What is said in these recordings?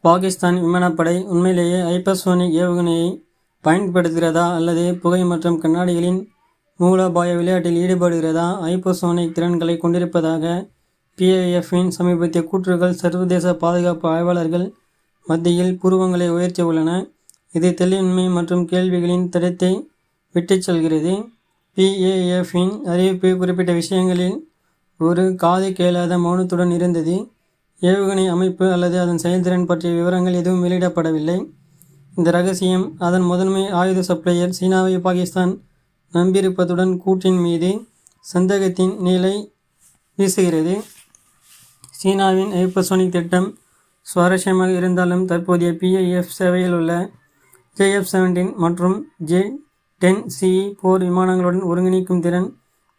பாகிஸ்தான் விமானப்படை உண்மையிலேயே ஹைப்பர்சோனிக் ஏவுகணையை பயன்படுத்துகிறதா அல்லது புகை மற்றும் கண்ணாடிகளின் மூலோபாய விளையாட்டில் ஈடுபடுகிறதா? ஹைப்பர்சோனிக் திறன்களை கொண்டிருப்பதாக PIF-இன் சமீபத்திய கூற்றுகள் சர்வதேச பாதுகாப்பு ஆய்வாளர்கள் மத்தியில் புருவங்களை உயர்த்தியுள்ளன. இது தெளிவின்மை மற்றும் கேள்விகளின் தடத்தை விட்டுச் செல்கிறது. PIF-இன் அறிவிப்பு குறிப்பிட்ட விஷயங்களில் ஒரு காது கேளாத மௌனத்துடன் இருந்தது. ஏவுகணை அமைப்பு அல்லது அதன் செயல்திறன் பற்றிய விவரங்கள் எதுவும் வெளியிடப்படவில்லை. இந்த ரகசியம் அதன் முதன்மை ஆயுத சப்ளையர் சீனாவை பாகிஸ்தான் நம்பியிருப்பதுடன் கூற்றின் மீது சந்தேகத்தின் நிலை வீசுகிறது. சீனாவின் ஹைப்பர்சோனிக் திட்டம் சுவாரஸ்யமாக இருந்தாலும் தற்போதைய PIF சேவையில் உள்ள JF-17 மற்றும் J-10C போர் விமானங்களுடன் ஒருங்கிணைக்கும் திறன்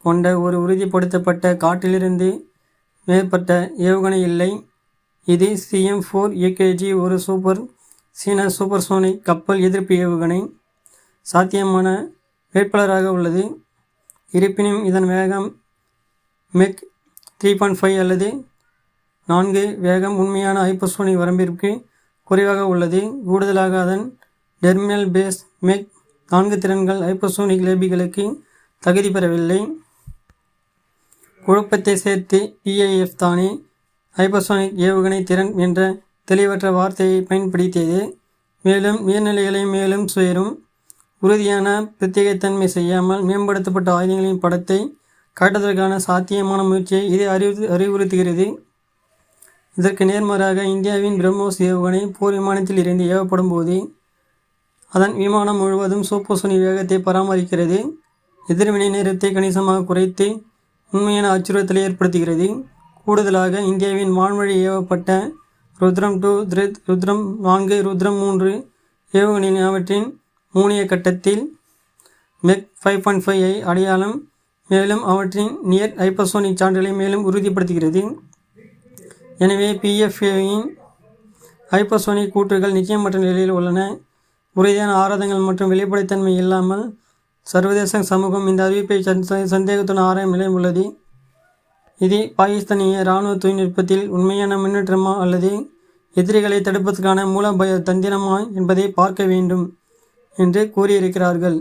கொண்ட ஒரு உறுதிப்படுத்தப்பட்ட காற்றிலிருந்து மேற்பட்ட ஏவுகணை இல்லை. இது CM-4 ஒரு சீன சூப்பர்சோனிக் கப்பல் எதிர்ப்பு ஏவுகணை சாத்தியமான வேட்பாளராக உள்ளது. இருப்பினும் இதன் வேகம் Mach 3.5 அல்லது 4 வேகம் உண்மையான ஹைப்பர்சோனிக் வரம்பிற்கு குறைவாக உள்ளது. கூடுதலாக அதன் டெர்மினல் பேஸ் Mach 4 திறன்கள் ஹைப்பர்சோனிக் லேபிகளுக்கு தகுதி பெறவில்லை. குழப்பத்தை சேர்த்து PIF தானே ஹைப்பர்சோனிக் ஏவுகணை திறன் என்ற தெளிவற்ற வார்த்தையை பயன்படுத்தியது. மேலும் நீர்நிலைகளை மேலும் சுயரும் உறுதியான பிரத்யேகத்தன்மை செய்யாமல் மேம்படுத்தப்பட்ட ஆயுதங்களின் படத்தை காட்டுவதற்கான சாத்தியமான முயற்சியை இது அறிவுறுத்துகிறது. இதற்கு நேர்மாறாக இந்தியாவின் பிரம்மோஸ் ஏவுகணை போர் விமானத்தில் இருந்து ஏவப்படும் போது அதன் விமானம் முழுவதும் சூப்பர்சோனிக் வேகத்தை பராமரிக்கிறது. எதிர்வினை நேரத்தை கணிசமாக குறைத்து உண்மையான அச்சுறுத்தலை ஏற்படுத்துகிறது. கூடுதலாக இந்தியாவின் வான்வழி ஏவப்பட்ட ருத்ரம் 2, ருத்ரம் 4, ருத்ரம் 3 ஏவுகணையின் அவற்றின் மூனிய கட்டத்தில் Mach 5.5 அடையாளம் மேலும் அவற்றின் நியர் ஹைப்பர்சோனிக் சான்றுகளை மேலும் உறுதிப்படுத்துகிறது. எனவே PIF-இன் ஹைப்பர்சோனிக் கூற்றுகள் நிச்சயமற்ற நிலையில் உள்ளன. உறுதியான ஆதாரங்கள் மற்றும் வெளிப்படைத்தன்மை இல்லாமல் சர்வதேச சமூகம் இந்த அறிவிப்பை சந்தேகத்துடன் ஆராயும் நிலை உள்ளது. இது பாகிஸ்தானிய இராணுவ தொழில்நுட்பத்தில் உண்மையான முன்னேற்றமா அல்லது எதிரிகளை தடுப்பதற்கான மூலோபாய தந்திரமா என்பதை பார்க்க வேண்டும் என்று கூறியிருக்கிறார்கள்.